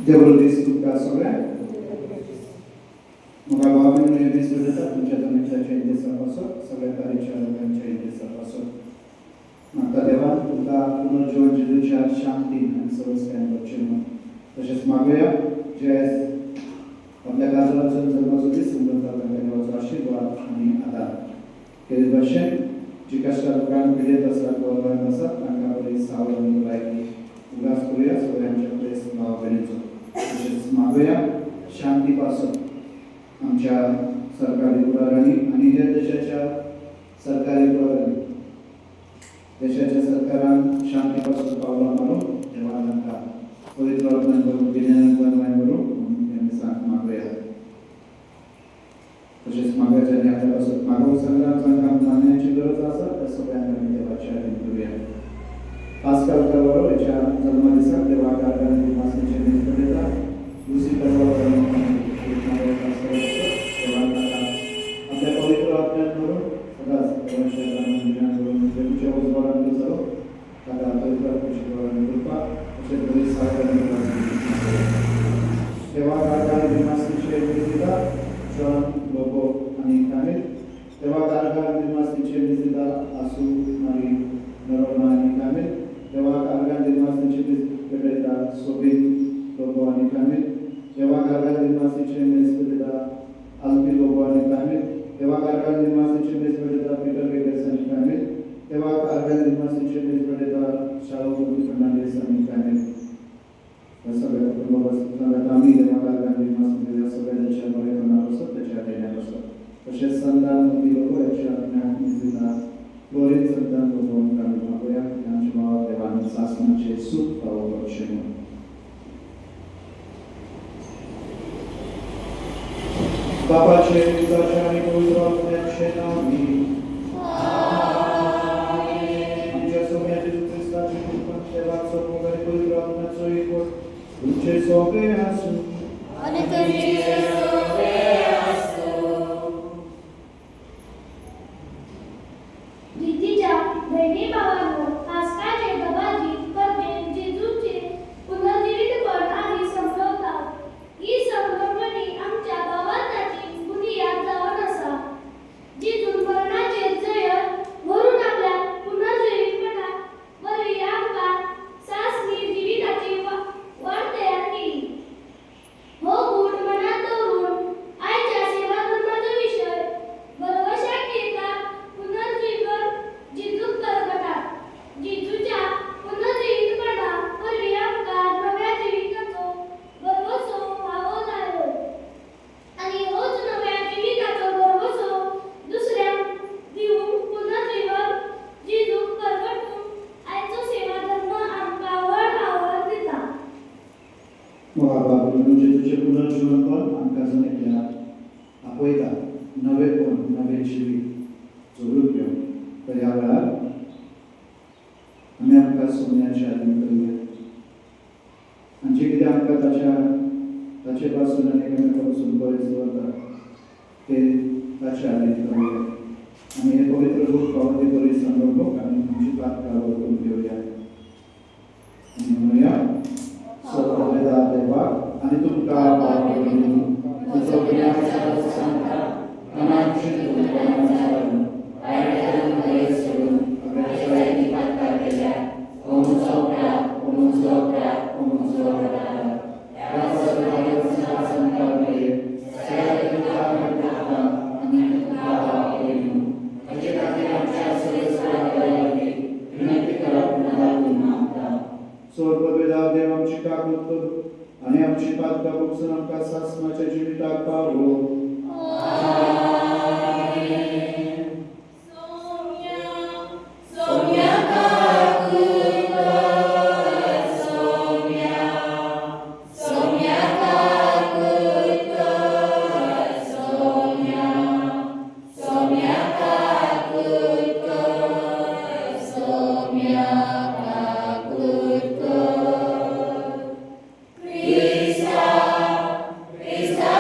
देवळीस तुमकां सगळ्यांक म्हाका भावनेन निर्देश करता तुमच्या तमिळच्या इंदेसापासून सगळ्या तरेच्या लोकांच्या इंदेसापासून म्हाका देवान तुमकां पुनर्जीवन जेजूच्या शांतीन आनी संस्कारान बक्षीस म्हण तशेंच मागुया जे आपल्या काजराचो जल्माचो दीस संबंदात तांकां देवाचो आशिर्वाद आनी आदार हे भाशेन जी कश्टां लोकांक पिडेत आसात गोरवान आसात तांकां बरी सावळ आनी भलायकी उगडास करुया सगळ्यांच्या प्रेस भाव भयणीचो तशेंच मागुया शांती पासून आमच्या सरकारी पुढाऱ्यांनी आणि हे देशाच्या सरकारी पुढाऱ्यांनी देशाच्या सरकारान शांती पासून पावलां मारून देवान तांकां पवित्र आत्म्यान करून गिन्यान जन्माय करून तेमी सांग मागुया तशेंच मागुया ज्यांनी आपल्या पासून मागोवंक सांगला तांकां मान्याची गरज आसा त्या सगळ्यांक आमी देवाची आदर करुया पास्कल करवरो हेच्या जल्मा दिसाक देवाक आर्गांनी मासेचे दीस पडयता दुसरी करवरो आपल्या पवित्र आत्म्यान करून सदांच देवाच्या गिन्यान करून देवच्या उजवाडान चलो ताका पवित्र आत्म्याची गोवानी करपाक तशेंच बरी साथ आनी देवाक आर्गांनी मासेचे दीस दिता जॉन लोबो आनी कामील देवाक आर्गांनी मासेचे दीस दिता आसू मारी नरोना आनी कामील देवाक आर्गांनी मासेचे दीस पडयता सोबीन लोबो आनी कामील देवाक आर्गांनी मासेचे दीस पडयता आल्पी लोबो आनी कामील देवाक आर्गांनी मासेचे दीस पडयता पीटर वेगस आनी कामील देवाक आर्गांनी मासेचे दीस पडयता शाळो फर्नांडीस आनी कामील सगळ्या कुटुंबाक आमी देवाक आर्गांनी मासेचे सगळ्यांच्या बरे करणार आसत त्याच्या देण्यार आसत तशेंच संतान मुली लोक याच्या आत्म्याक दिता ग्लोरीन संतान लोबो कामील मागुया आमच्या भावाक देवान सासणाचे सूख पावो बक्षीस म्हण बापाचे पिताचे आणि पवित्र आत्म्याचे नावी आमच्या सगळ्या जेजू ख्रिस्ताचे कृपा सेवाचो मोगारी पवित्र आत्म्याचो एकवट तुमचे सोबे आसूं आणि तुमचे सोबे आसूं प्रीतीच्या बहिणी भावांनो पास्काचे गबाजी करणे जेजूचे पुनर्जीवितपण आणि संभवता ही संकल्पनी आमच्या भावांची बुनियाद जावन आसा जितून मरणाचेर जयत व्हरून आपल्या पुनर्जीवितपणा वरवीं आमकां सासणी जिविताची वाट तयार केली हो गूढ मनात दवरून आयच्या सेवा धर्माचो विशय बरोवशाक घेता पुनर्जीवन जेजूक प्रगटात जेजूच्या पुनर्जीवितपणा वरवीं आमकां नव्या जिविताचो बरोवसो फावो जालो आनी होच नव्या जिविताचो बरोवसो दुसऱ्यांक दिवूंक पुनर्जीवन जेजूक प्रगटून आयचो सेवा धर्म आमकां व्हड आव्हान दिता बाबा जेजूचे पुनर्जीवनपण आमकां जणेल्या आपयता नवेपण नवे जिवीत जोडून घेवन तर ह्या वेळार आमी आमकां सोन्याचे आदीन करूया आनी जे कितें आमकां ताचे पासून आनी एकामेका पासून बरें दवरता ते ताचे आदीन करूया आमी हे पवित्र रूप पावती बरी संदर्भक आनी आमची पातकाळ करून घेवया आनी म्हणुया सगळ्या देवाक आनी तुमकां पावती तुजो गिन्यान सदांच सांगता मनाची तुमकां जावन आयकून बरें सोडून अग्रेसरायनी पातकाळ केल्या ओम सोपरा ओम सोपरा ओम सोपरा ह्या सगळ्या संकल्प मेरेन सगळ्या तुमकां म्हणटा आनी तुमकां पावती ताचे खातीर आमच्या सगळ्या विनंती करप नादारून मागता स्वर्गपिता देव आमची काकूत कर आनी आमची पातकाळ बक्षून आमकां सासणाच्या जिविताक पावो Krista, Krista,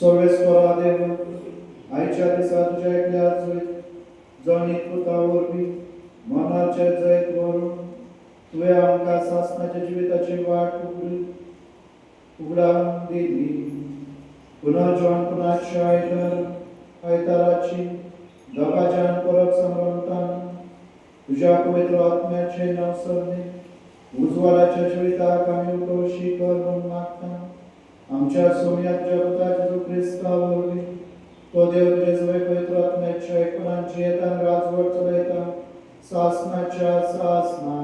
सोवेस्परा देव आयच्या दिसा तुझ्या एकल्या जणीत पुतावर बी मनाचे जैत वरून तुवें आमकां सासणाच्या जिविताची वाट उगडा दिली. पुनर्जन्माच्या आयताराची दबाजान परत संभ्रमतान तुझ्या पवित्र आत्म्याचे नवसरणे उजवाडाच्या जिविताक आमी उटोवशी कर म्हूण मागता. आमच्या सोम्यात जगता जेजू क्रिस्तावरवी तो देव तुजे सगळे पवित्र आत्म्याच्या एकपणांची येतान राजवट चलयता सासणाच्या सासना.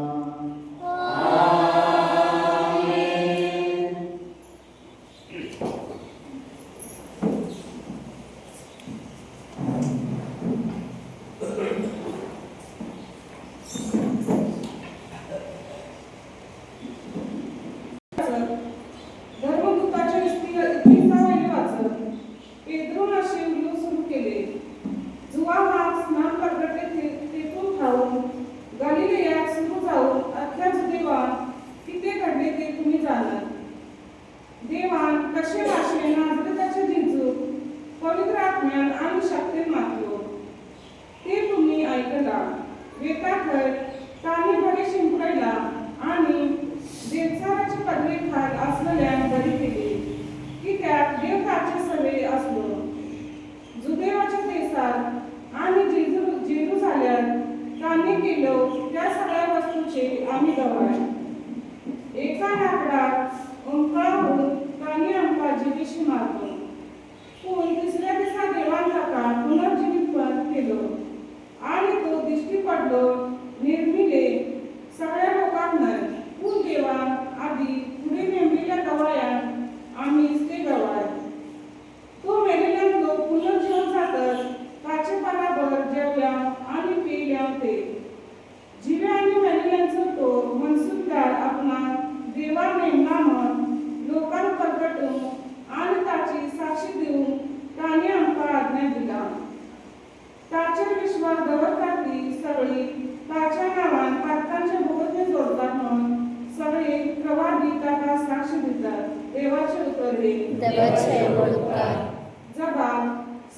देवान कशे भाशेन नाजरेताचे जेजू पवित्र आत्म्यान आनी शक्तीन मारलो ते तुम्ही आयकला. वेता थंय तांणी बरे शिंपडयला आनी देवचाराचे पदवे खाल आसलेल्यान बरी केली. कित्याक देव ताचे सवे आसलो. जुदेवाच्या देसात आनी जेरुसाल्यान तांणी केलो त्या सगळ्या वस्तूंचे आमी गवाय. एका लाकडाक अंकळावून तांणी आमकां जिवीशी मारलो. पूण तिसऱ्या दिसा देवान ताका पुनर्जिवीत केलो आनी तो दिश्टी पडलो निर्मिले सगळ्या लोकांक न्हय पूण देवान आदी फुडें नेमलेल्या गवायान आमीच ते गवाय. तो मेलेल्यान लोक पुनर्जीवन जातच ताचे बराबर जेवल्या आनी पियल्या ते. जिवे आनी मेलेल्यांचो तो मनसुबदार आपणाक देवा नेमला म्हण लोकांक परगटून आनी ताची साक्षी दिवन तांणी आमकां आज्ञा दिला. ताचेर विश्वास दवरतात ती सगळीं ताच्या नांवान पातकांचे भोगते जोडतात म्हण सगळीं प्रवादी ताका साक्षी दितात. देवाचे उतर हे देवाचे उपकार. जबाब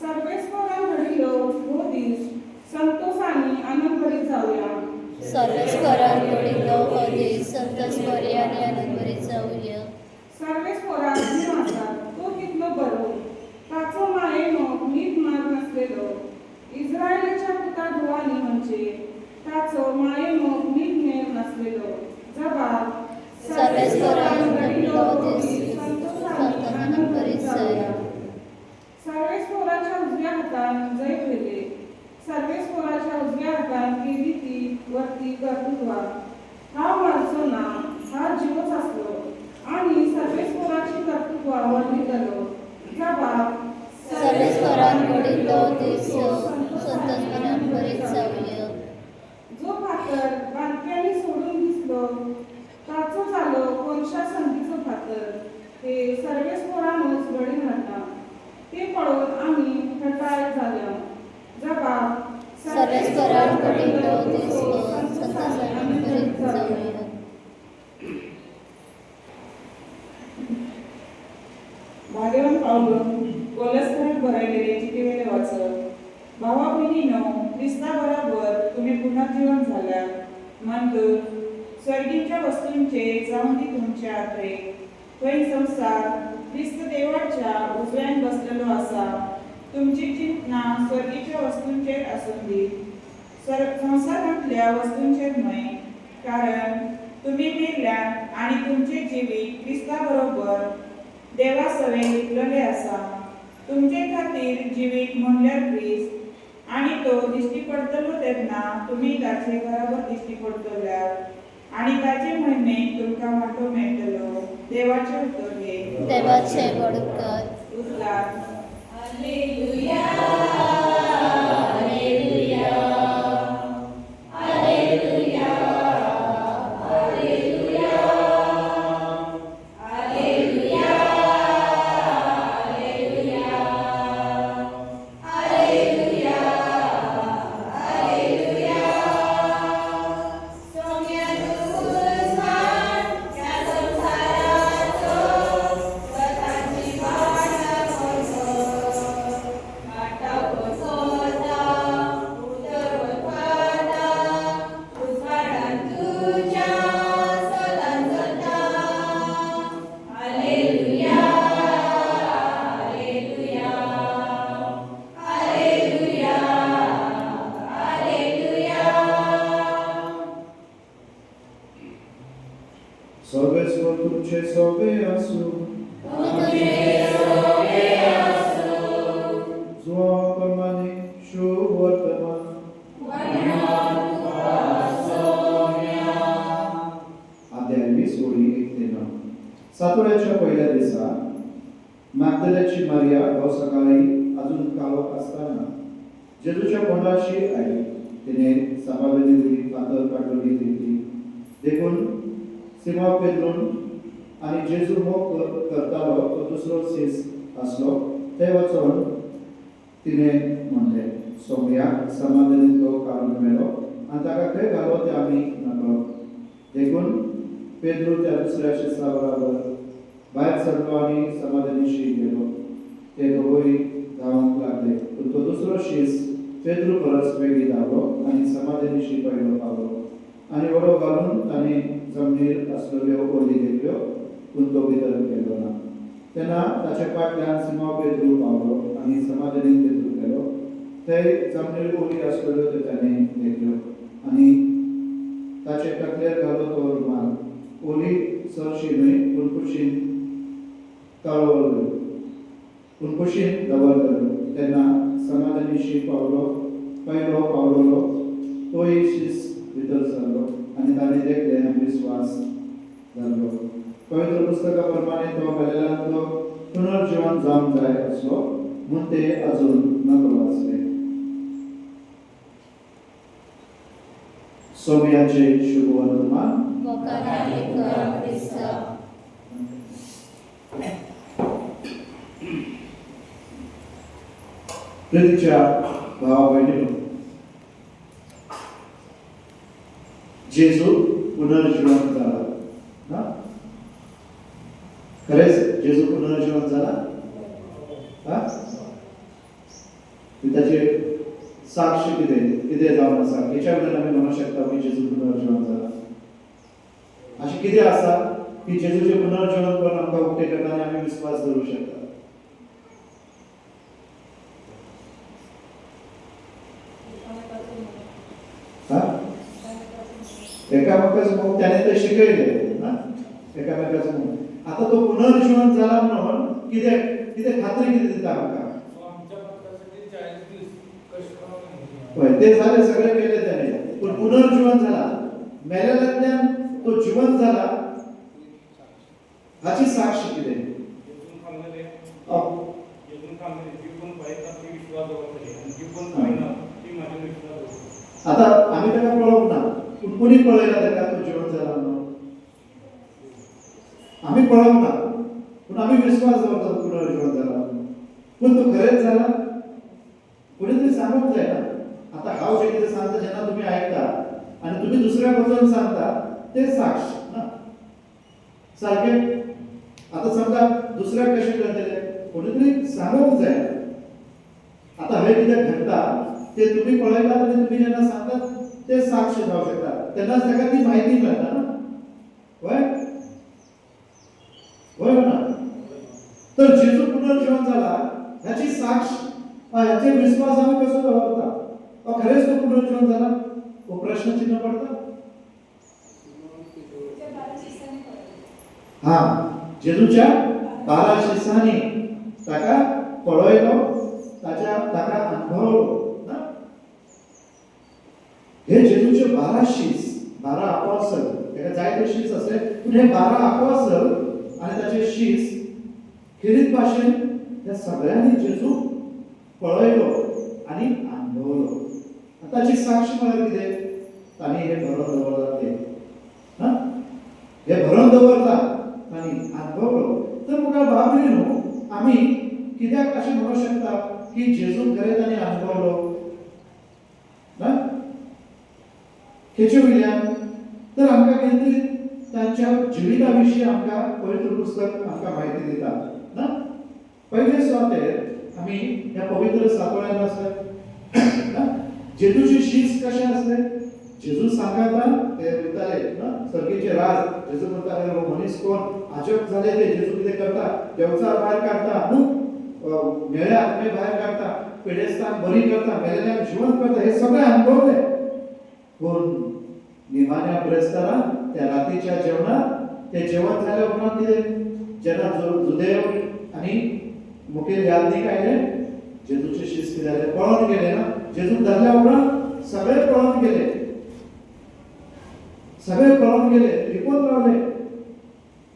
सर्वेस्परान घडिल्लो हो दीस संतोषानी आनंदभरीत जावया. सर्वेस्परान घडिल्लो हो दीस संतोषभरी आनी आनंदभरीत जावया. सर्वेस्पराक जीव आसा तो कितलो बरो ताचो मायेनो नीट मार्ग नासलेलो. इस्रायेलीच्या पुता धुवानी म्हणजे ताचो मायेनो नीट नेम नासलेलो. जबाब सर्वेस्परान घडिल्लो हो दीस संतोषानी आनंदभरीत जावया. सर्वेस्पराच्या उजव्या हातान जय केले. सर्वेस्पराच्या उजव्या हातान केली ती वरती कर्तृत्वा. हांव मारचो ना हा जीवच आसलो आनी सर्वेस्पराची कर्तृत्वा वर्णितलो. जबाब सर्वेस्परान घडिल्लो हो दीस संतोषभरी आनंदभरीत जावया. जो फातर बांदक्यांनी सोडून दिसलो ताचो जालो कोनशा संधीचो फातर. ते सर्वेस्परानूच घडीन हाडटा ते पळोवन आमी हटाय जाल्या. जबाब सर्वेस्परान घडिल्लो हो दीस संतोषभरी आनंदभरीत जावया. भाग्यवान पावलो कोलस्कराक बरयलेले चिठ्ठीवेले वाचप. भावा भयणीनो क्रिस्ता बरोबर तुम्ही पुनर्जीवन झाल्यात. मंदूर स्वर्गीच्या वस्तूंचे जाऊन ती तुमच्या आत्रे. खंय संसार क्रिस्त देवाच्या उजव्यान बसलेलो आसा. तुमची चिंतना स्वर्गीच्या वस्तूंचेर आसून दी संसारांतल्या वस्तूंचेर न्हय. कारण तुम्ही मेल्ल्यात आनी तुमचे जिवीत क्रिस्ता बरोबर देवा सवे लिपलेले आसा. तुमचे खातीर जिवीत म्हणल्यार क्रिस्त आनी तो दिश्टी पडटलो तेन्ना तुमी ताचे बरोबर दिश्टी पडटल्यात आनी ताचे महिमेक तुमकां वांटो मेळटलो. देवाचे उतर हे देवाचे उपकार. उतरात हालेलुया. Amen. सर्वेस्वर तुमचे सोबे असू प्रमाणे शुभ वर्तमान अध्याय 20 ओळी 1 ते 9. सातवड्याच्या पहिल्या दिवसा मॅगदलेची मारिया गाव सकाळी अजून कावत असताना जेजूच्या कोंडाशी आली. तिने समावेदी पातळ पाठवली घेतली. देखून सिमा पेद्रून आणि जेजू मोग करतालो तो दुसरो सीस असलो ते वचून तिने म्हणले सोमया समाधानीत तो काढून मेलो आणि ताका खंय घालो ते आम्ही नकळो. देखून पेद्रू त्या दुसऱ्या शिसा बरोबर भायर सरलो आणि समाधानीशी गेलो. ते दोघोय धावंक लागले. पण तो दुसरो शीस पेद्रू परस वेगळी धावलो आणि समाधानीशी पयलो पावलो आणि वडो घालून ताणे जमनीर असलेल्यो ओली घेतल्यो पूण तो भितर गेलो ना. तेन्ना ताचे फाटल्यान सिमा पेद्रू पावलो आणि समाधानीन पेद्रू गेलो. थंय जमनीर ओली असलेल्यो त्यो ताणे घेतल्यो आणि ताचे तकलेर घालो तो रुमाल. ओली सरशी न्हय पूण कुशीन तळवलो पूण कुशीन दवरलो. तेन्ना समाधानीशी पयलो पावलो तोय शीस भितर सरलो आणि ताणे देखले आनी विश्वास जालो. पवित्र पुस्तका प्रमाणे तो मेलेल्यांचो पुनर्जीवन जावंक जाय असलो म्हूण ते अजून नकळो आसले. सोमयाचे शुभ वर्तमान. वकालती कर ख्रिस्ता. प्रीतीच्या भावा बहिणींनो, जेजू पुनर्जीवन झाला ना. खरेच जेजू पुनर्जीवन झाला. त्याचे साक्षी किती जाऊन असा याच्या वेळेला आम्ही म्हणू शकता की जेजू पुनर्जीवन झाला. अशी किती असा की जेजूचे पुनर्जीवन करून आमकां उक्ते करता आणि आम्ही विश्वास धरू शकता. एकामेकाचं मग त्याने ते शिकवले ना. एकामेकाचं मग आता तो पुनर्जीवन झाला म्हणून किती खात्री किती दिता आमकां. ते झाले सगळे केले त्याने पण पुनर्जीवन झाला. मेलेल्यांतल्यान तो जीवन झाला हाची साक्षी किती. आता आम्ही त्याला पळवू ना पण कोणी पळयला त्याला तो जीवन झाला म्हणून. आम्ही पळवू ना पण आम्ही विश्वास दवरता पुनर्जीवन झाला पण तो खरेच झाला. कोणीतरी सांगूक जाय ना. आता हांव जे कितें सांगता जेन्ना तुम्ही ऐकता आणि तुम्ही दुसऱ्या वचन सांगता ते साक्ष ना सारखे. आता समजा दुसऱ्या कशें करतले कोणीतरी सांगूक जाय. आता हे कितें घडटा ते तुम्ही पळयतात आणि तुम्ही जेन्ना सांगतात ते साक्ष जावं शकता. तेन्नाच ताका ती माहिती मेळटा ना. होय होय ना. तर जेजू पुनर्जीवन झाला ह्याची साक्ष ह्याचे विश्वास आम्ही कसो दवरता. खरेच तो पुनर्जीवन झाला हो प्रश्नचिन्ह पडता. हा जेजूच्या 12 शिष्यांनी ताका पळयलो ताका अनुभवलो ना. हे जेजूचे 12 शिष्य 12 अपोस्टल ताका जायते शिष्य असले पण हे 12 अपोस्टल आणि ताचे शिष्य खिरीत भाशेन त्या सगळ्यांनी जेजू पळयलो आणि अनुभवलो. ताची साक्ष म्हळ्यार कितें तांणी हे भरोन दवरला ते ना. हे भरोन दवरला तांणी अनुभवलो. तर मुखार भाव न्हू आमी कित्याक अशें म्हणू शकता की जेजू खरें तांणी अनुभवलो ना. हेचे वयल्यान तर आमकां कितें तरी तांच्या जिविता विशीं आमकां पवित्र पुस्तक आमकां म्हायती दिता ना. पयले सुवातेर आमी ह्या पवित्र सातोळ्यांत आसले. जेजूचे शिष्य कशे आसले. जेजू सांगता ते वयताले ना. सर्गीचे राज जेजू म्हणटाले हो मनीस कोण आजब जाले ते जेजू कितें करता देवचार भायर काडटा न्हू. मेळे आत्मे भायर काडटा पिडेस्तांक बरी करता मेलेल्यांक जिवंत करता हे सगळें अनुभवले. पूण निमाण्या प्रेस्तारान त्या रातीच्या जेवणात ते जेवण झाल्या उपरांत कितें जेन्ना जुदेव आनी मुखेल यादनीक आयले जेजूचे शिस्त कितें जालें पळोवन गेले ना जेजू धरल्या उपरांत सगळे पळोवन गेले लिपोवन रावले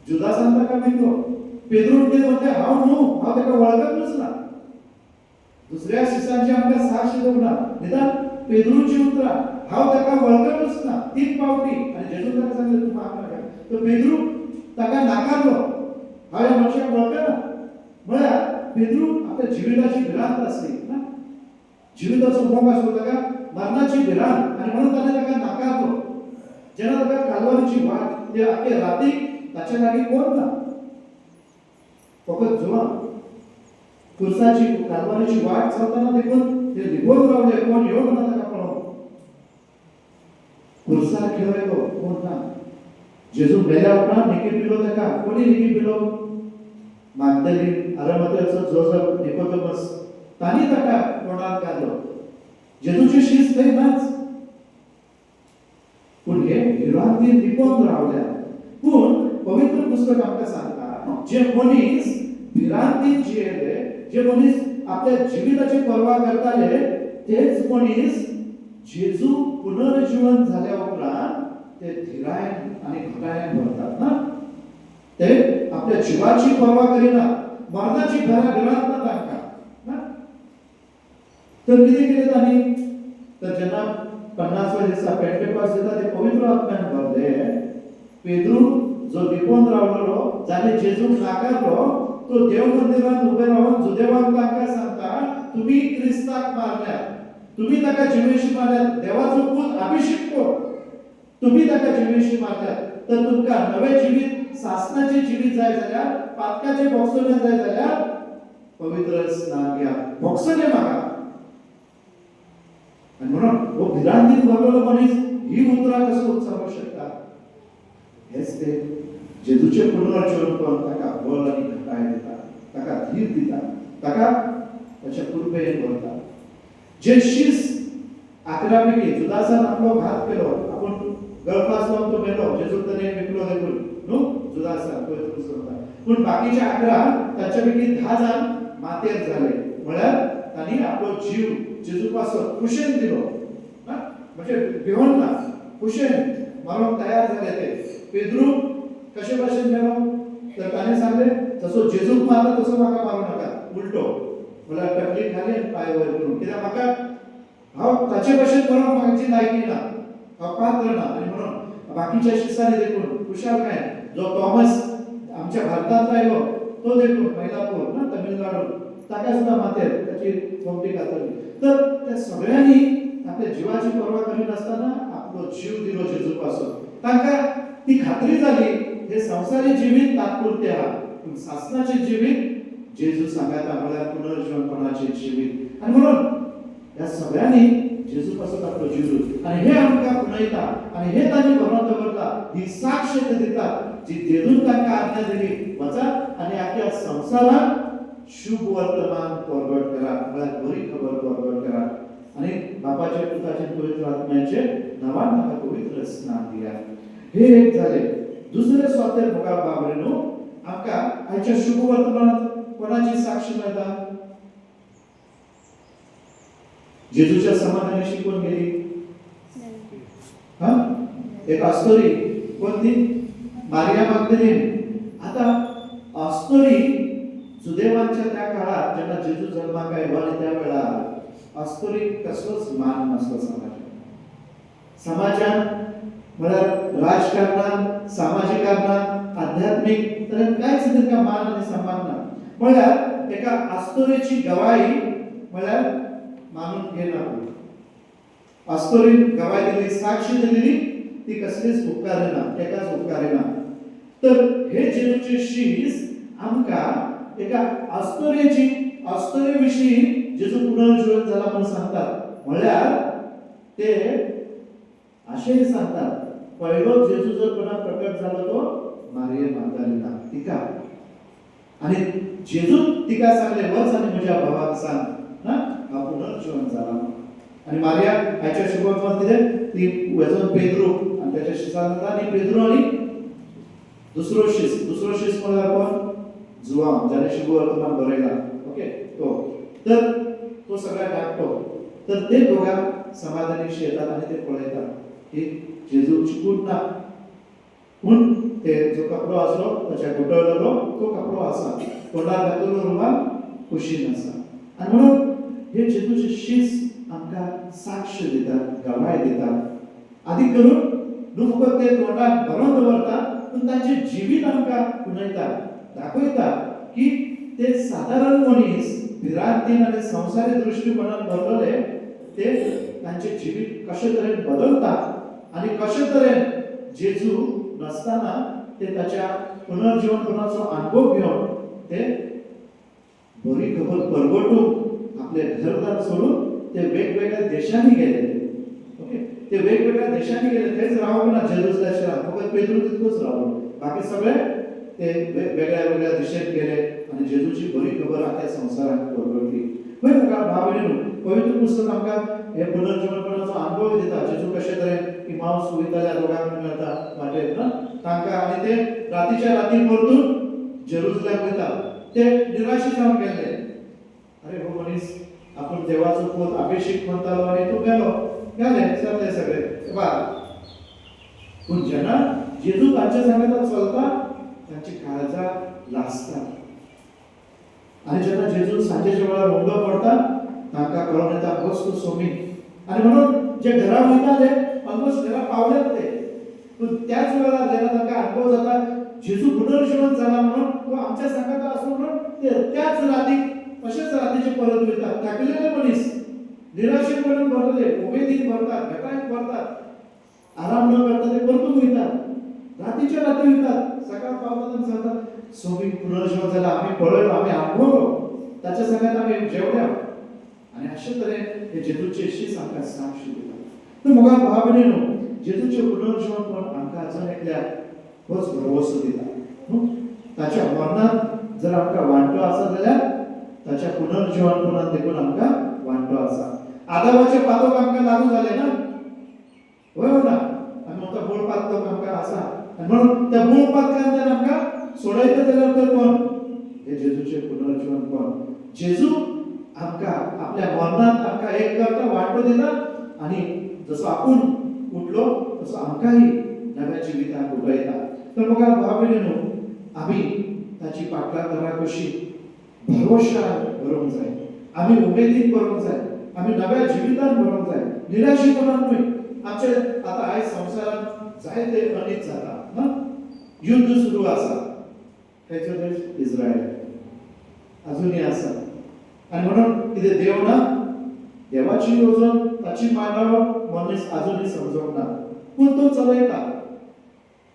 जुदासान ताका मेलो पेद्रून कितें म्हणले हांव न्हू हांव ताका वळखतूच ना दुसऱ्या शिष्यांची आमकां साक्ष दिवंक ना निदान पेद्रूची उतरां हांव ताका वळखतूच ना तीन पावटी आनी जेजून ताका सांगलें तूं म्हाका नाका तो पेद्रू ताका नाकारलो हांव ह्या मनशाक वळखना म्हळ्यार पेद्रू आपल्या जिविताची भिरांत आसली ना जिविताचो मोग आसलो ताका मरणाची भिरांत आनी म्हणून ताणें ताका नाकारलो जेन्ना ताका कालवारीची वाट ते आख्खे रातीक ताचे लागीं कोण ना फकत जुवां कुर्साची कालवारीची वाट चलतना देखून ते लिपोवन रावले कोण येवंक ना ताका पळोवंक कुर्सार खेळ येलो कोण ना जेजू गेल्या उपरांत निकी पिलो ताका कोणी निकी पिलो मागदलीन आरामातेचो जोजफ निकोदेमस तांणी ताका तोंडात घातलो जेजूची शिस्त थंय नाच पूण हे विरांतीन लिपोवन रावल्या पूण पवित्र पुस्तक आमकां सांगता जे मनीस विरांतीन जियेले जे मनीस आपल्या जिविताची पर्वा करताले तेच मनीस जेजू पुनर्जीवन जाल्या उपरांत ते धीरायेन आनी घटायेन भरतात ना ते आपल्या जिवाची पर्वा करिना मरणाची घरा भिरांत ना तांकां ना तर कितें केलें तांणी तर जेन्ना 50व्या दिसा पेंटेकॉस्ट जाता ते पवित्र आत्म्यान भरले पेद्रू जो लिपोवन रावलो जाणे जेजूक नाकारलो तो देव मंदिरांत उबे रावन जुदेवांक तांकां सांगता तुमी क्रिस्ताक मारल्या तुमी ताका जिवेशी मारल्या देवाचो पूत अभिषेक कोण तुमी ताका जिवेशी मारल्या तर तुमकां नवे जिवीत सासणाचे जिवीत जाय जाल्यार पातकाचे भोगसणे जाय जाल्यार पवित्र स्नान घ्या भोगसणे मागा आनी म्हणून हो भिरांतीन भरलेलो मनीस ही उतरां कसो उच्चारूंक शकता हेच ते जेजूचे पुनर्जीवन करून ताका बळ आनी घटाय दिता ताका धीर दिता ताका ताच्या कृपेन भरता जे शिस्त 11 पैकी जुदासान आपलो घात केलो आपूण गळफास लावन तो मेलो जेजू ताणें विकलो देखून न्हू जुदासान पवित्र पुस्तकांत पूण बाकीचे 11 तांचे पैकी 10 जाण मातेर जाले म्हळ्यार तांणी आपलो जीव जेजू पासत कुशेन दिलो ना म्हणजे भिवून ना कुशेन मारूंक तयार जाले ते पेद्रू कशे भाशेन मेलो तर ताणें सांगलें जसो जेजूक मारलो तसो म्हाका मारूं नाका उलटो म्हळ्यार तकली खाली पांय वयर करून कित्याक म्हाका हांव ताचे भाशेन मरूंक म्हाजी लायकी ना हांव पात्र ना आनी म्हणून बाकीच्या शिसांनी देखून कुशालकाय जो थॉमस आमच्या भारतांत आयलो तो देखून मैलापूर ना तमिळनाडू ताका सुद्दां मातेर ताची खोमटी घातली तर त्या सगळ्यांनी आपल्या जिवाची पर्वा करिनासतना आपलो जीव दिलो जेजू पासून तांकां ती खात्री जाली हे संवसारी जिवीत तात्पुरते आहा पूण सासणाचे जिवीत जेजू सांगता म्हळ्यार पुनर्जीवनपणाचे जिवीत आनी म्हणून ह्या सगळ्यांनी जेजू पासून आपलो जीव दिलो आनी हे आमकां पुनयता आनी हे तांणी बरोवन दवरता ही साक्ष ते दितात जी जेजून तांकां आज्ञा दिली वचात आनी आख्या संवसाराक शुभ वर्तमान प्रगट करा म्हळ्यार बरी खबर प्रगट करा आनी बापाचे पुताचे पवित्र आत्म्याचे नांवान ताका पवित्र स्नान दिया हे एक जाले दुसरे स्वातेर मोगा बाबरेनो आमकां आयच्या शुभ वर्तमानांत कोणाची साक्ष मेळटा जेजूच्या समाधानाशी कोण गेली एक अस्तोरी कोणती मारिया मगदलीन आता अस्तोरी सुदैवांच्या त्या काळात जेव्हा जेजू जन्माक आयलो आणि त्या वेळार अस्तोरी कसलोच मान नसलो समाजात म्हळ्यार राजकारणात सामाजिक कारणात आध्यात्मिक तर कांयच तिका मान आनी सन्मान ना म्हळ्यार एका अस्तोरेची गवाही म्हळ्यार मानून घेना अस्तोरीन गवाही दिली साक्ष दिली ती कसलीच उपकारिना एकाच उपकारिना तर हे जेजूचे शीस आमकां एका अस्तोरे विशीं जेजू पुनर्जीवन जाला म्हणून सांगतात म्हळ्यार ते अशेंय सांगतात पयलो जेजू जर कोणाक प्रकट जालो तो मारिये मागदलीना तिका आनी जेजू तिका सांगले वच आनी म्हज्या भावाक सांग ना हा पुनर्जीवन जाला आनी मारिया हाच्या शुभवर्तमान कितें ती वचून पेद्रू आनी त्याच्या शिष्यान जाता आनी पेद्रू आनी दुसरो शीस म्हळ्यार कोण? जुवांव, ज्याने शुभ वर्तमान बरयला. ओके, तर तो सगळ्या धाकटो. तर ते दोघां समाधानीशी येतात आणि ते पळयतात की जेजू चिकून ना, पूण ते जो कपडो आसलो ताच्या गुटळलेलो तो कपडो आसा, तोंडार घातलेलो रुमाल कुशीन आसा. आनी म्हणून हे जेजूचे शीस आमकां साक्ष दितात, गवाय दितात. आदी करून न्हू फकत ते तोंडाक बरोवन दवरतात, पूण तांचे जिवीत आमकां उणयतात, दाखयतात की ते सादारण मनीस भिरांतीन आनी संवसारी दृश्टीकोनान भरलेले ते तांचे जिवीत कशे तरेन बदलतात आनी कशे तरेन जेजू नसताना ते ताच्या पुनर्जीवनपणाचो अनुभव घेवन ते बरी खबर परगटून आपले घरदार सोडून ते वेगवेगळ्या देशांनी गेले. ओके, ते वेगवेगळ्या देशांनी गेले. तेच रावले ना जेरुसलेम शहरात, फकत पेद्रू तितकूच रावलो. बाकी सगळे ते वेगळ्या वेगळ्या दिशेक गेले आणि जेजूची बरी खबर आख्या संवसाराक परगटली. पळय मुखार भाव भयणीनो, पवित्र पुस्तक आमकां हे पुनर्जीवनपणाचो अनुभव दिता. जेजू कशे तरेन इमाऊस वयताल्या दोगांक मेळटा वाटेर ना तांकां, आनी ते रातीच्या राती परतून जेरुसलेम वयता. ते निराशे जावन गेले. अरे हो मनीस, आपूण देवाचो पोत अभिषेक म्हणटालो आनी तूं गेलो, गेले सरले सगळे बा. पूण जेन्ना जेजू तांच्या सांगाता चलता तांची काळजां लासतात. आनी जेन्ना जेजू सांजेच्या वेळार उंडो पडटा तांकां कळोन येता बस तूं सोमी. आनी म्हणून जे घरा वयताले ऑलमोस्ट घरा पावलेत ते. पूण त्याच वेळार जेन्ना तांकां अनुभव जाता जेजू पुनर्जीवन जाला म्हणून तो आमच्या सांगाता आसूं म्हणून ते त्याच रातीक अशेच रातीचे परत वयतात. थाकलेले मनीस, निराशेपणान भरलेले, उमेदीन भरतात, घटायत भरतात, आराम न करता ते परतून वयतात. रातीच्या राती वयतात, सकाळ पावतात आनी सांगतात सोमी पुनर्जीवन जाला, आमी पळयलो, आमी अनुभवलो, ताच्या सांगात आमी जेवल्या. आनी अशे तरेन हे जेजूचे शीस आमकां साक्ष दिता. तर मुखार भाव भयणीनो, जेजूचे पुनर्जीवनपण आमकां अजून एकल्याक होच भरवसो दिता. ताच्या मरणात जर आमकां वांटो आसा जाल्यार ताच्या पुनर्जीवनपणान देखून आमकां वांटो आसा. आदामाचे पातोक आमकां लागू जाले ना, होय ना, आमी म्हणटा मूळ पातोक आमकां आसा. आनी म्हणून त्या मूळ पातकांतल्यान आमकां सोडयता जाल्यार तर कोण? हे जेजूचे पुनर्जीवनपण. जेजू आमकां आपल्या मरणात आमकां एक करता, वांटो दिता, आनी जसो आपूण उठलो तसो आमकांय नव्या जिविताक उठयता. तर मुखार भाव भयणीनो, आमी ताची पाटलां करा कशी भरवशार भरूंक जाय, आमी उमेदीन भरूंक जाय, आमी नव्या जिवितान भरूंक जाय, निराशेपणान न्हय. आमचे आतां आयज संवसारांत जायते अनीत जाता ना, युद्ध सुरू आसा. खंयचो देश? इस्रायल अजुनूय आसा. आनी म्हणून कितें देव ना? देवाची येवजण, ताची मांडावळ मनीस अजुनूय समजूंक ना. पूण तो चलयता,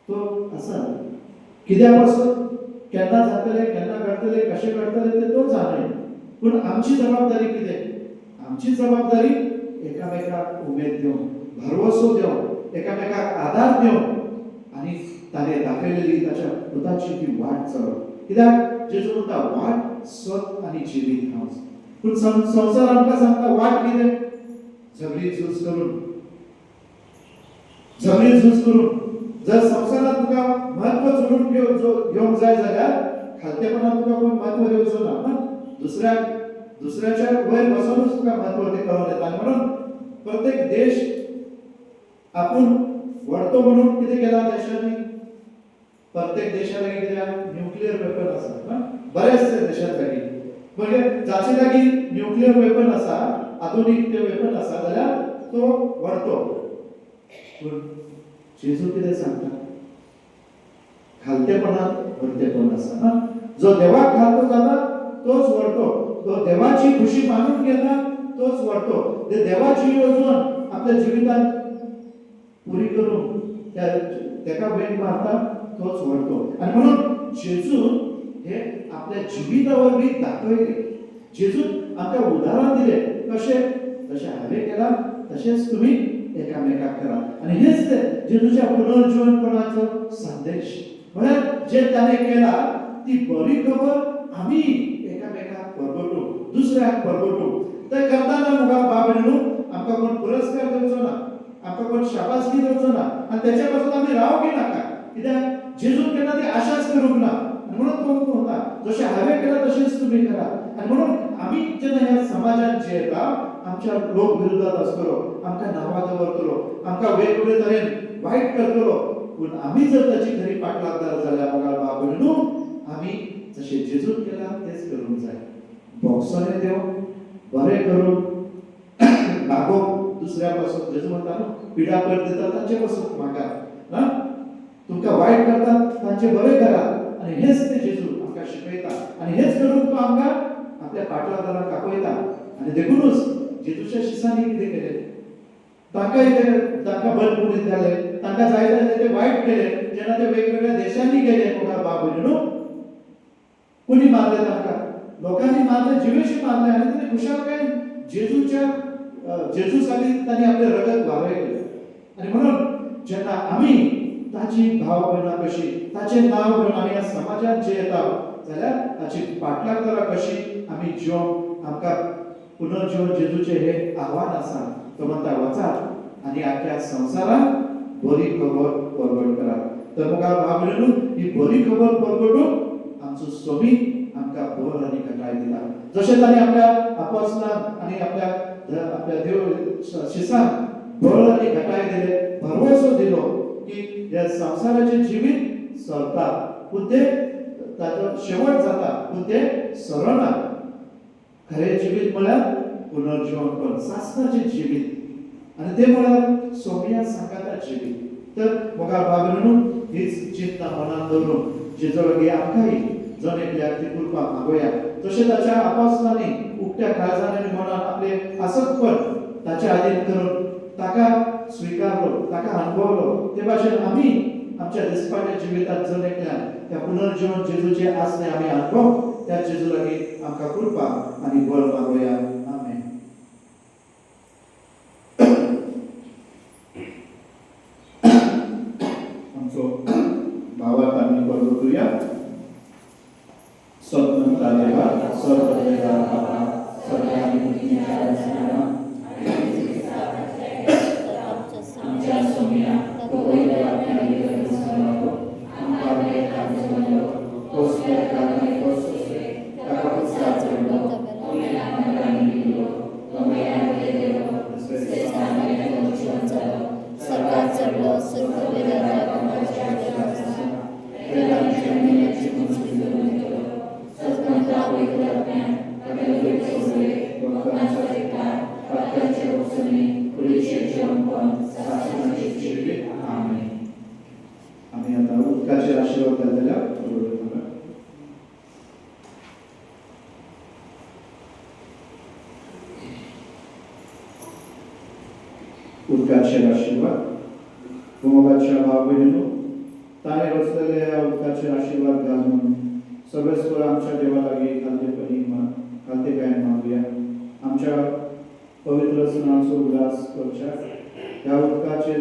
तो आसा. कित्याक पासून केन्ना जातले, केन्ना घडतले, कशें घडतले ते तो जाणे. पूण आमची जबाबदारी कितें? आमची जबाबदारी एकामेकाक उमेद दिवं, भरवसो दिवं, एकामेकाक आदार दिवं, आनी ताणें दाखयलेली ताच्या पुताची ती वाट चलप. कित्याक जेजू म्हणटा वाट, सत आनी जिवीत हांव. पूण संवसार आमकां सांगता वाट कितें? झगडी झूज करून, झगडी झूज करून. जर संवसारात तुका महत्व जोडून घेवंक जाय जाल्यार खालतेपणान तुका कोण महत्व दिवचो ना. दुसऱ्याच्या वयर बसूनच तुका महत्व ते कळोन येता. म्हणून प्रत्येक देश आपूण व्हडतो म्हणून कितें केला देशांनी? प्रत्येक देशा लागीं कितें न्यूक्लियर वेपन आसा. बऱ्याचशा देशांत लागीं म्हणजे जाचे लागीं न्यूक्लियर वेपन आसा, आधुनीक ते वेपन आसा जाल्यार तो व्हडतो. पूण जेजू कितें सांगता? खालतेपणान व्हडतेपण आसा. जो देवाक खालतो जाता तोच व्हडतो, तो देवाची खुशी मानून घेता तोच व्हडतो. ते देवाची येवजण आपल्या जिवितांत पुरी करून तेका भेट मारता तोच व्हडतो. आनी म्हणून जेजू हे आपल्या जिविता वरवीं दाखयले. जेजून आमकां उदाहरण दिले. कशें? जशें हांवें केला तशेंच तुमी एकामेकाक करा. आनी हेच ते जेजूच्या पुनर्जीवनपणाचो संदेश. म्हळ्यार जे ताणें केला ती बरी खबर आमी एकामेकाक परगटू, दुसऱ्याक परगटू. ते करताना मुखार भाव भयणीनो, आमकां कोण पुरस्कार दिवचो ना, आमकां कोण शाबासकी दिवचो ना, आनी तेच्या पासून आमी रावंक नाका. कित्याक जेजून केला ते आशाच करूंक ना म्हणून तो म्हणता जशें हांवें केला तशेंच तुमी करा आनी म्हणून आमी जेन्ना ह्या समाजान जियेता आमच्या लोक विरोधात आसतलो आमकां नांवां दवरतलो आमकां वेगवेगळे तरेन वायट करतलो पूण आमी जर ताची खरी पाटलागदार जाल्यार मोगाळ भाव भयणीनो आमी जशें जेजून केला तेच करूंक जाय भोगसोने देव बरें करून लागोंक दुसऱ्या पासून जेजू म्हणटा न्हू पिडा पयर दिता तांचे पासून मागात ना तुमकां वायट करतात तांचे बरें करात आनी हेच ते जेजू आमकां शिकयता आनी हेच करून तो आमकां आपल्या पाटलादाराक आपयता आनी देखूनच जेजूच्या शिसांनी कितें केलें तांकां बलपुरीत जाले तांकां जाय जाल्यार ते वायट केले जेन्ना ते वेगवेगळ्या देशांनी गेले मोगाळ भाव भयणीनो कोणी मारले तांकां लोकांनी मारले जिवेशी मारले आनी ताणें खुशालकायेन जेजू साठी तांणी आपले रगत व्हांवयलें आनी म्हणून जेन्ना आमी ताची भाव भयणां कशी ताचें नांव घेवन आमी ह्या समाजांत जियेता जाल्यार ताची पाटलागदारां कशी आमी जिवंक आमकां पुनर्जीवन जेजूचें हें आव्हान आसा तो म्हणटा वचात आनी आख्या संवसाराक बरी खबर परगट करात तर मोगाळ भाव भयणीनो ही बरी खबर परगटूंक आमचो स्वामी आमकां बळ आनी घटाय दिता जशें ताणें आपल्या आपोस्तलांक आनी आपल्या देव शिसांक बळ आनी घटाय दिले भरवसो दिलो की ह्या संवसाराचें जिवीत सरता पूण ते ताचो शेवट जाता पूण ते सरना खरें जिवीत म्हळ्यार पुनर्जीवनपण सासणाचें जिवीत आनी ते म्हळ्यार सोमिया सांगाता जिवीत तर मोगाळ भाव भयणीनो हीच चिंता मनांत दवरून जेजू लागीं आमकांय जण एकल्याक ती कृपा मागोया जशें ताच्या आपोस्तलांनी उक्त्या काळजान आनी मनान आपले आसतपण ताच्या आदीन करून ताका स्विकारलो ताका अनुभवलो ते भाशेन आमी आमच्या दिसपाट्या जिवितांत जण एकल्यान त्या पुनर्जीवन जेजूचे आसने आमी अनुभव त्या जेजू लागीं आमकां कृपा आनी बळ मागोया आमेन आमचो भावार्थ आमी परगटुया स्वतंत्र देवा सर्वदेवा बाबा सर्वांनी मुक्तीच्या रचना आमच्या सोमिया तो पयल्या आमी समो आमकां वेदांचो पोस्ते काने पोस्ते ताका साचलो आमच्या आमकां दिलो आमच्या देव सेसाने जीवन जालो सर्वात चढलो सर्व वेदांच्या गुणाच्या देवाचा वेदांच्या नियमाची मुक्ती केलो स्वतंत्र विग्रहज्ञान अगले सोले लोकांच्या एका पात्राचे वचनी पुरीचे जीवनपण सासणाचे जिवीत आमेन आमी आतां उदकाचे आशिर्वाद घालतल्या उदकाचे आशिर्वाद मोगाच्या भाव भयणीनो ताणें रचलेले ह्या उदकाचे आशिर्वाद घाल म्हणून सर्वेस्वर आमच्या देवा लागीं खालतेकायेन मागुया आमच्या पवित्र सणाचो उल्हास करच्या ह्या उदकाचेर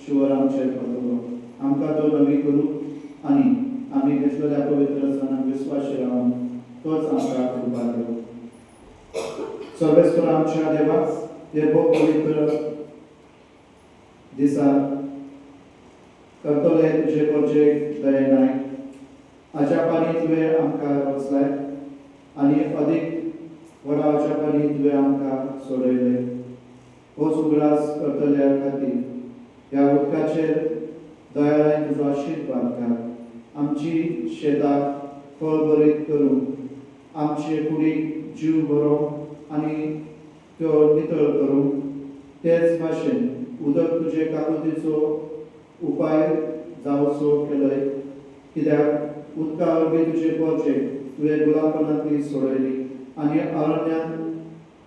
शिवर आमचेर पडटलो आमकां तो नवी करूं आनी आमी घेतलेल्या पवित्र सणाक विस्वाशी रावन तोच आमकां कृपा दिवं सर्वेस्वर आमच्या देवा हे भोग पवित्र दिसा करतले तुजे परजेक दयेनाय अजापानी तुवें आमकां रचलाय आनी अदीक व्हडा अजापानी तुवें आमकां सोडयले होच उगडास करतल्या खातीर ह्या उदकाचेर दयाळान तुजो आशिर्वाद घाल आमची शेतां फळभरीत करूं आमचे कुडीक जीव बरो आनी त्यो नितळ करूं तेच भाशेन उदक तुजे काकुतीचो उपाय जावचो केलय कित्याक उदका वरवीं तुजे परजेक तुवें गुलामपणांतली सोडयली आनी अरण्यांत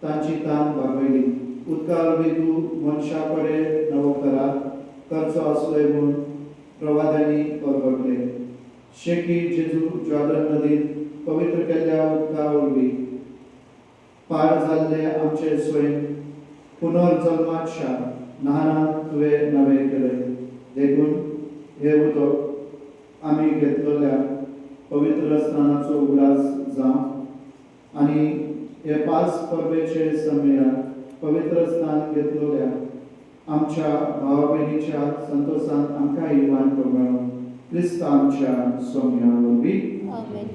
तांची तान भागयली उदका वरवीं तूं मनशा कडेन नवो करार करचो आसलोय म्हूण प्रवाद्यांनी परगटले शेकी जेजू जॉर्डन नदींत पवित्र केल्ल्या उदका वरवीं पार जाल्ले आमचे स्वयं पुनर्जल्माच्या न्हाणांत तुवें नवें केलय देखून हे उदक आमी घेतलेल्या पवित्र स्नानाचो उगडास जावं आनी हे पांच परबेचे सम्मेलन पवित्र स्नान घेतलेल्या आमच्या भावा भयणीच्या संतोषांत आमकां इवान पगाळो क्रिस्त आमच्या सोम्यावरवी आमेन.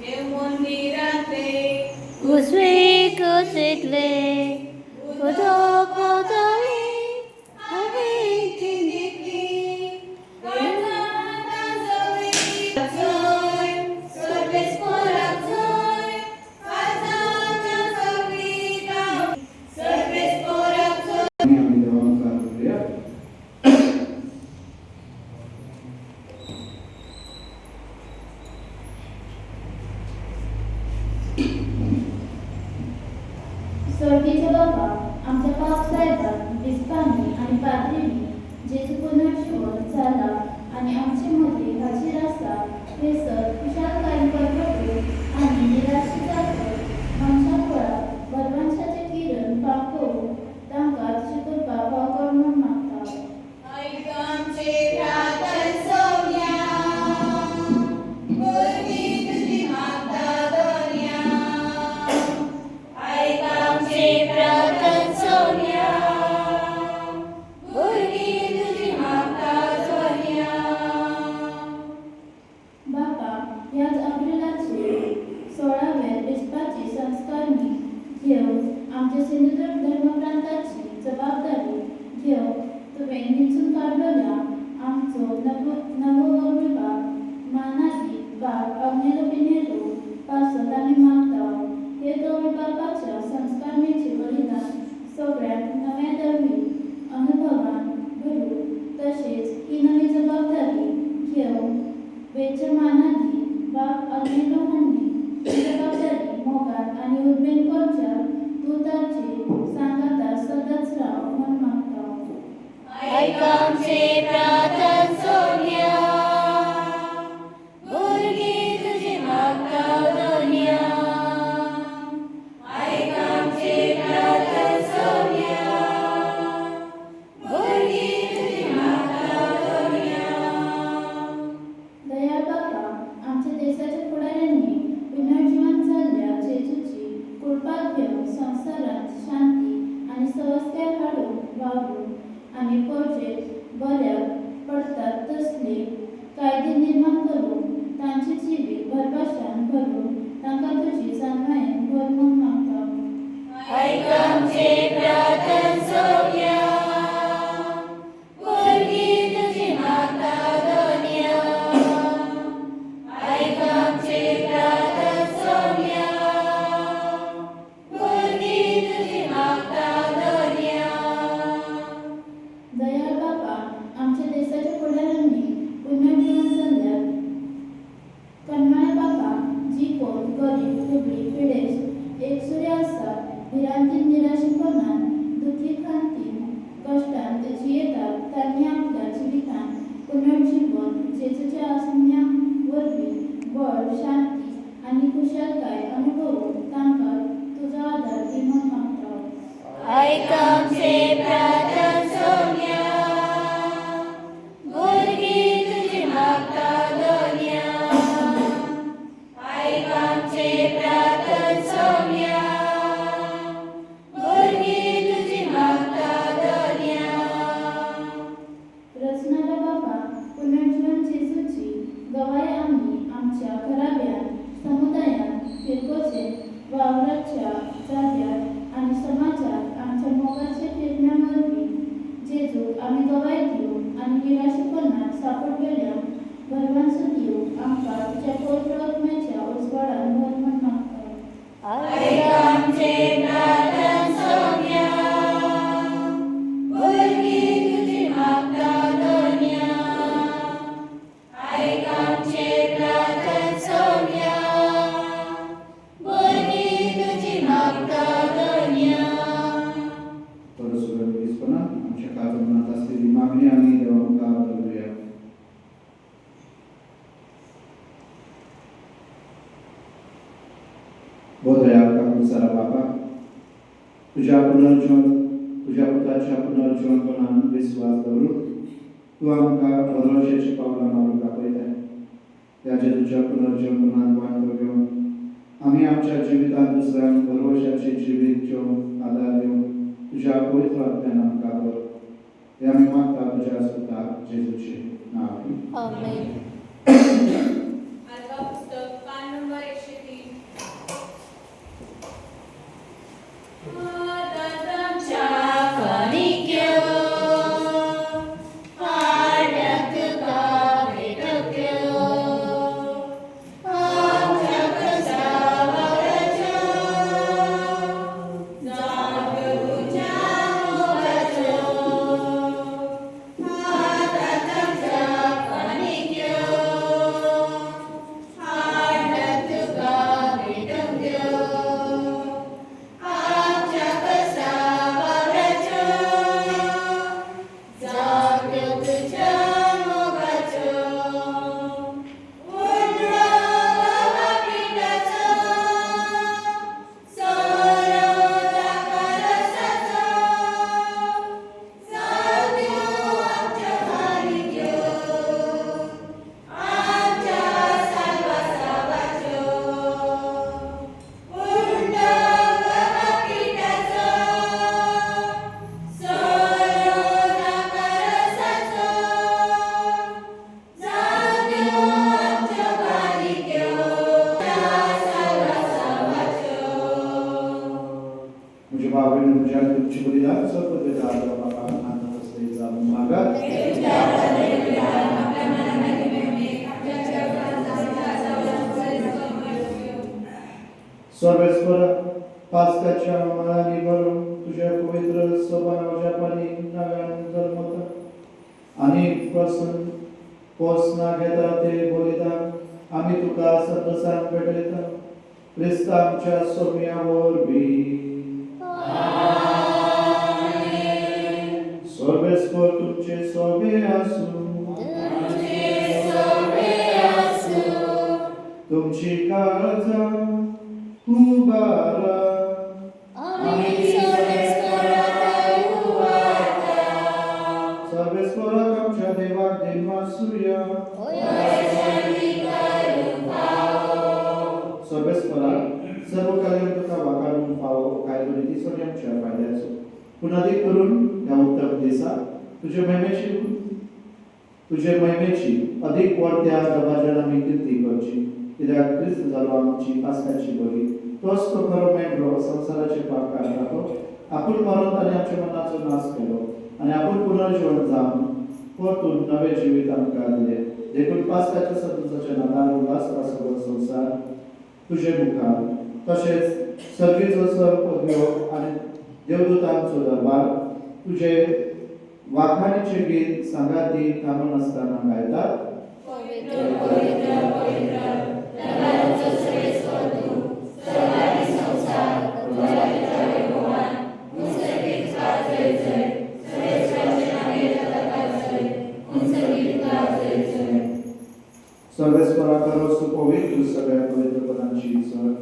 देव मंदिरातले उजवीकडले उदक वाजळे हवेतील आणि आम्ही देवाला करूया. स्वर्गीय बाबा, आमच्या बापसाहेबांनी बिस्पांनी आणि पाद्रींनी जेजू पुनर्जीवन झाला आणि आमचे मध्ये हाजीर आसा हे सर खुशाल कायम करतो आणि निराशेचा आमच्या फळात बरवांशाचे किरण पावकरू तांकां तुजी कृपा पावकर म्हूण मागता. बापा, ह्याच अप्रिलाचे 16व्या क्रिस्पाचे संस्कारणी घेवन आमच्या सिंधुदुर्ग धर्मप्रांताची जबाबदारी घेवन तुवें निचून काडलेल्या आमचो नवोविभाग मानाजी बाब अग्नेलो पिनेलो पासत आमी मागता. हे दोन बापाच्या संस्कारणेचे बलिदान सगळ्यांक नव्या धर्मी अनुभवान भरून तशेंच ही नवी जबाबदारी घेवन वेच्या मानाजी बाब अग्नेलो हांणी ही जबाबदारी मोगान आनी उर्बेन करच्या तूं ताचे सांगाता सदांच राव म्हूण मागता. आयका आमचे प्रार्थना सोन्या भुरगीं तुजी मागता दोनया. आयका आमचे प्रार्थना सोन्या भुरगीं तुजी मागता दोनया. दयाळ बापा, आमच्या देशाच्या फुडाऱ्यांनी पुनर्जीवन जाल्ल्या जेजूची कुळपाक घेवन संवसारांत शांती आनी संस्कार हाडून वावरून आनी पौजेक बऱ्याक पडटात तसले कायदे निर्माण करून तांची जिवीत भरभशान भरून तांकां तुजी जन्मायेन भर म्हूण मागता. आयका आमचे प्रार्थना सोन्या भुरगीं तुजी मागता दोनया. आयका आमचे प्रार्थना सोन्या भुरगीं तुजी मागता दोनया. दयाळ बापा, आमच्या देशाच्या फुडाऱ्यांनी पुनर्जीवन जाल्ल्या कन्माळे बापा, जी कोण गरीब दुबळी पिडेस्त एकसुरी आसात, भिरांतीन निराशेपणान दुखी खांतीन कश्टान जियेतात, तांणी आपल्या जिवितान पुनर्जीवन जेजूच्या आसण्या वरवीं बळ शांती आनी खुशालकाय अनुभवून तांकां तुजो आदार दी म्हूण मागता. आयका आमचे प्रार्थना सोन्या भुरगीं तुजी मागता दोनया. आयका आमचे प्रार्थना सोन्या भुरगीं तुजी मागता दोनया. रचनाला बाबा, पुनर्जीवन जेजूची गवाय आमी आमच्या घराब्यान समुदायान फिरकोचे वावराच्या जाग्यार आनी समाजात आमच्या मोगाच्या फिरण्या वरवीं जेजूक आमी गवाय दिवंक आनी निराशेपणांत सांपडलेल्या भरवंस दिवंक आमकां तुज्या पवित्र आत्म्याच्या उजवाडान भर म्हूण मागता. आयका आमचे प्रार्थना सोन्या मागणी आम्ही देवांका करूया. बोधया काकुसारा बाबा, तुझ्या पुताच्या पुनर्जीवनान विश्वास दवरून तू आमकां भरोशाची पावलां मारूंक दाखयता. त्या तुझ्या पुनर्जीवनान वांटो घेवन आमी आमच्या जिवितांत दुसऱ्यांक भरोशाची जिवीत जेवंक आदार दिवन तुझ्या पवित्र आत्म्यान आमकां कर. हे आमी मागता तुझ्या सुता जेजूचे नांव. आमेन. अलगा पुस्तक पान नंबर 103. सर्वेश्वर पास्काच्या मळांनी भरून तुझ्या पवित्र सोपानाच्या पाणी नव्यान जल्मता आणि प्रसन्न पोसना घेता ते बोलिता आम्ही तुका सदसांत भेटयता. क्रिस्त आमच्या सोम्यावर बी. सर्वेश्वर तुमचे सोबे आसूं. तुमची काळजा उबारा. सर्वेश्वराक आमच्या देवाक देव आसूया. सर्वेश्वराक सर्व कार्य तुका वाकारून पावो काय बरी ती सोडी आमच्या फायद्याचो. पूण अधिक करून ह्या उत्तम दिसाक तुझे महिमेची अधिक वाढत्या दबाज्यान आमी कीर्ती करची. कित्याक क्रिस्त जालो आमची पास्काची बळी. तोच तो खरो मेळ्ळो संवसाराचे पाप काडटालो. आपूण मरून ताणें आमच्या मनाचो नाश केलो आनी आपूण पुनर्जीवन जावन परतून नवे जिवीत आमकां दिलें. देखून पास्काच्या संतोशाच्या नादान उलासता सगळो संवसार तुजे मुखार तशेंच सर्गेचो सर्पदेव आनी देवदूतांचो दरबार तुजे वाखाणीचे गीत सांगाती थांबून आसतना गायतात. पवित्र पवित्र पवित्र नगाराचो सर्वेश्वर तूं, सर्वांनी संसार तुझ्या पिता वैभवान. मुसळीचा जय जय, सर्वेश्वराचे नामे तथा जय, मुसळीचा जय जय. सर्वेश्वराक रोस पवित्र सगळ्या पवित्र पदांची सर.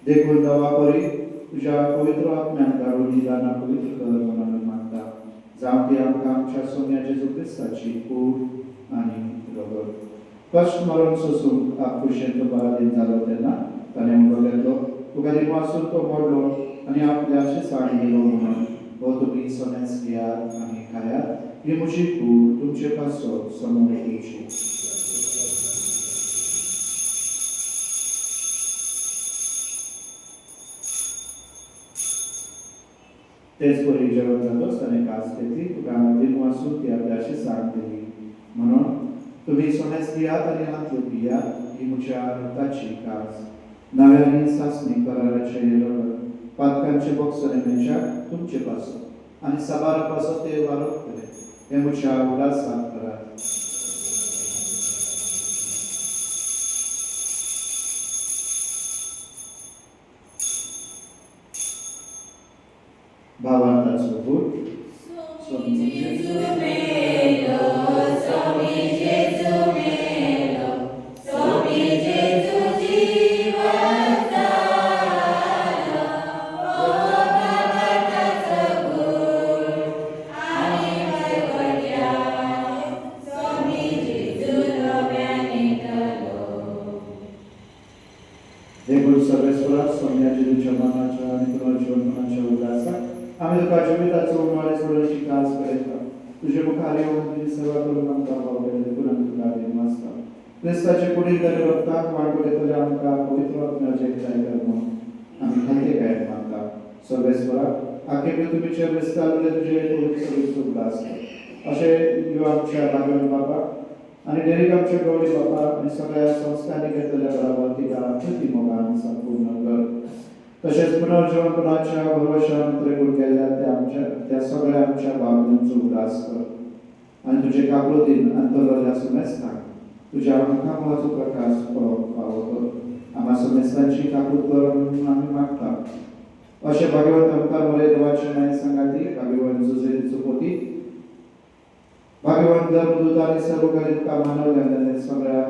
देखून दवा परी तुझ्या पवित्र आत्म्यान धाडून निदाना पवित्र कर म्हणून मागता. जावं ती आमकां आमच्या सोम्या जेजू क्रिस्ताची कूड आनी रगत. कश्ट मरण सोसूंक आपुशेंचो बरा दिन जालो तेन्ना ताणें उलो घेतलो. तुका दिवं आसून तो मोडलो आनी आपल्या आशिसांत गेलो म्हणून हो तुमी सोन्यास घेयात आनी खायात. ही म्हजी कूड तुमचे पासो समोर येवची. तेच बरी जेवण जातोच ताणें कास घेतली. तुका दिवं आसून ती आपल्या आशिसांत दिली म्हणून तुम्ही सोन्यास घेयात आनी हातूंत पियात. ही म्हज्या रक्ताची कास. नव्या आनी सासणी कराराचे रगत पातकांचे बक्षणे मेळच्याक तुमचे पासो आनी सबारा पासो ते वारोप करे. हे म्हज्या उलासाक करात. भावार्थाचो बूट. तुझे मुखार येऊन तुझी सेवा करून आमकां पावले पुराण तुका देव आसता क्रिस्ताचे पुढील तरी रक्ताक वांटो घेतले आमकां पवित्र आत्म्याचे एकठांय कर म्हणून आमी खाते काय मागता सर्वेश्वरा आखे पृथ्वीचे विस्तारले तुझे पवित्र उल्हास अशे ह्यो आमच्या भागवत बाबा आणि डेरीक आमच्या गवळी बाबा आणि सगळ्या संस्थांनी घेतलेल्या बरोबर तिका प्रतिमोगान संपूर्ण कर तसेच पुनर्जीवनपणाच्या भरवशान त्रिगुण केल्या त्या सगळ्या आमच्या भावनांचो उल्हास कर आणि तुझे कापलोतीन अंतरल्या सुमेस्ताक तुझ्या कामाचो प्रकाश पावो कर आम्हा सुमेस्तांची कापूत कर म्हणून आमी मागता अशे भागवत आमकां बरे देवाचे न्याय सांगाती भागवत जुजेरीचो पोती भाग्यवान धर्मदूतांनी सर्व गरीब मानव घालणारे सगळ्या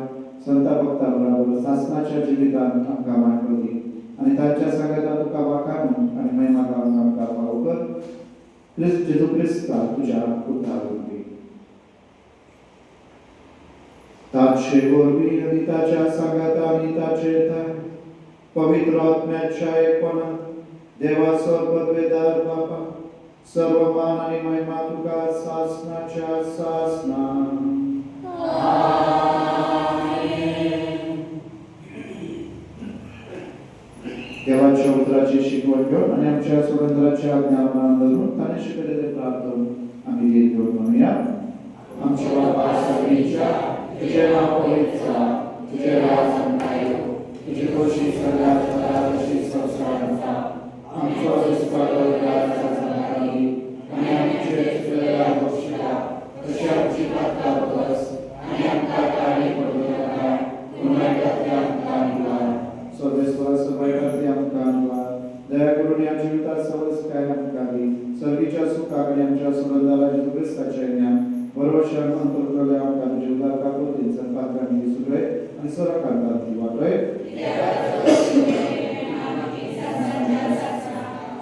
संता भक्तां बरोबर शासनाच्या जिवितांत आमकां मांडली आणि तांच्या सांगाता तुका वाखाणून आणि महिमा गावन आमकां पावो कर जेजू क्रिस्ता तुझ्या पुत्रावरवी ताचे वरवी आणि ताच्या सांगाता आणि ताचे पवित्र आत्म्याच्या एकपणात देवा सर्वपदवेदार बापा सर्व मान आणि महिमा तुका सासनाच्या सासना देवाच्या उतराची शिकवण घेऊन आणि आमच्या सुगंधाच्या आज्ञावनान धरून ताने शिकवलेले प्रार्थना आम्ही गीत घेऊन म्हणूया आमच्या बापा सगळीच्या तुझे नाव पवित्र तुझे राज संतायो तुझी खुशी सगळ्या जगाची संसाराचा आमचो विस्तार आणि आमचे तुझ्या गोष्टीला तशी आमची प्रार्थना बस आणि आमकां काही पडू नका पुन्हा करते आमकां अनुवाद सर्वेश्वर सगळे करते आमकां अनुवाद दया करून या जीवितात सवस काय आमकां दी सर्वीच्या सुखाक आणि आमच्या सुगंधाला जेजू क्रिस्ताचे ज्ञान भरवशान अंतर्गत आमकां तुझे उदार कापलोतीन संपादकांनी सुगळे आणि सरा काढतात ती वाटय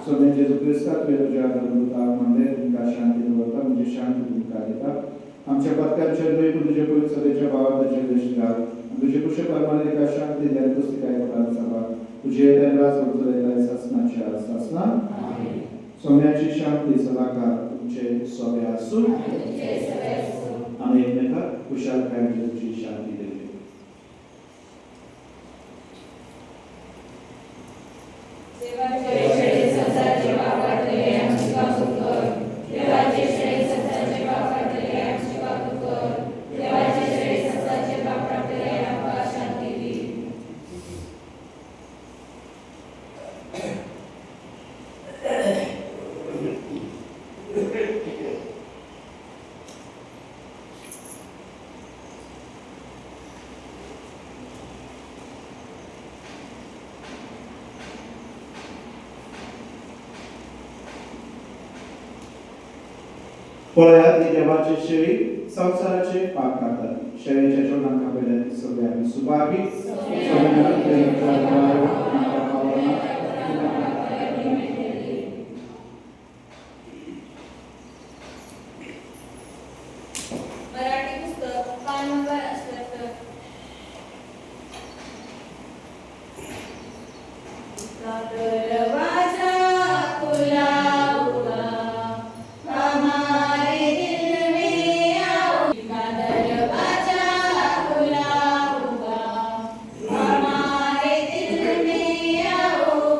सोने जेजू क्रिस्ता तुझ्या धर्मदूताक मंदिर तुमकां शांती दवरता म्हणजे शांती तुमकां दिता आमच्या पत्त्यांचे द्वैत तुझे पवित्रतेच्या भावाचे दृश्यात तुझे कुशे परमाने शांती द्या पुस्तिकाय पदार्थ सभा तुझे राज उतरलेल्या शासनाच्या शासना सोन्याची शांती सदाकाळ तुमचे सोबे आसूं आणि एकमेकांक कुशलकाय तुझी शांती दे पळयात ही देवाची शेळी संसाराचे पाप करतात शेळीच्या जोडांका पयल्यार सगळे आमी सुभागी मराठी पुस्तक पान नंबर 78 दरवाजा खुला हुआ हमारे दिल में आओ दरवाजा खुला हुआ हमारे दिल में आओ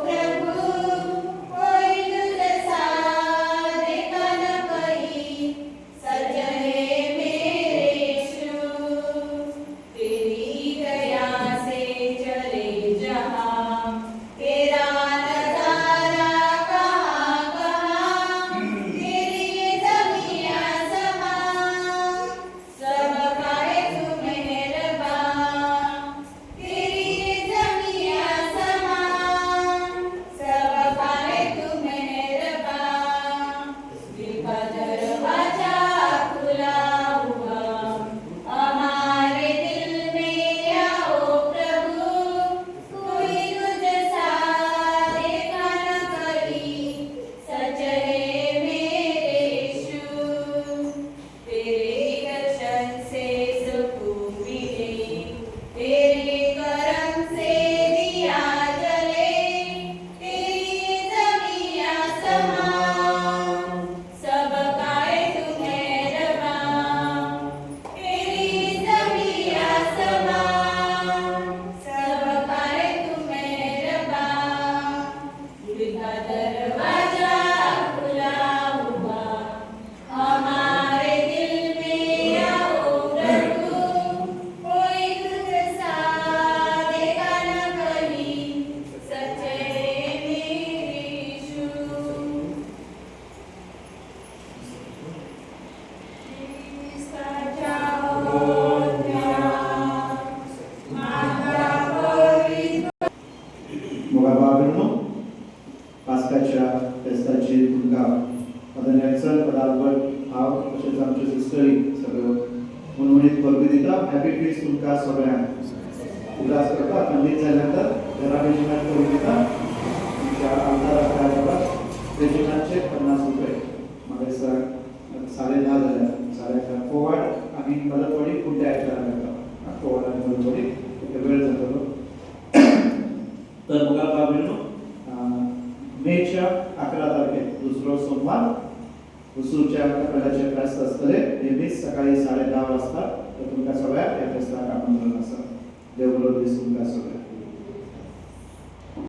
तशेंच आमचे सिस्टरी सगळ्यो मनवणीत परबी दिता. हॅपी फीस्ट तुमकां सगळ्यांक. उदास करता खंडीत जाल्या नंतर घरा बेजिनाक करून दिता. तुमच्या आमदाराक काय बाबा बेजिनाचे 50 रुपये. म्हाका दिसता 10:30 जाल्या 11:30 फोवाड आनी मदतवाडी कुड्ड्या आयतारा मेळटा. फोवाड आनी मदतवाडी वेळ जातलो. तर मुखार बाबीनो मेच्या 11 तारखेक दुसरो सोमवार हुसूरच्या कपड्याचे फेस्त आसतले. नेहमीच सकाळी 10:30 वाजता. तर तुमकां सगळ्यांक ह्या फेस्ताक आमंत्रण आसा. देव बरो दीस तुमकां सगळ्यांक.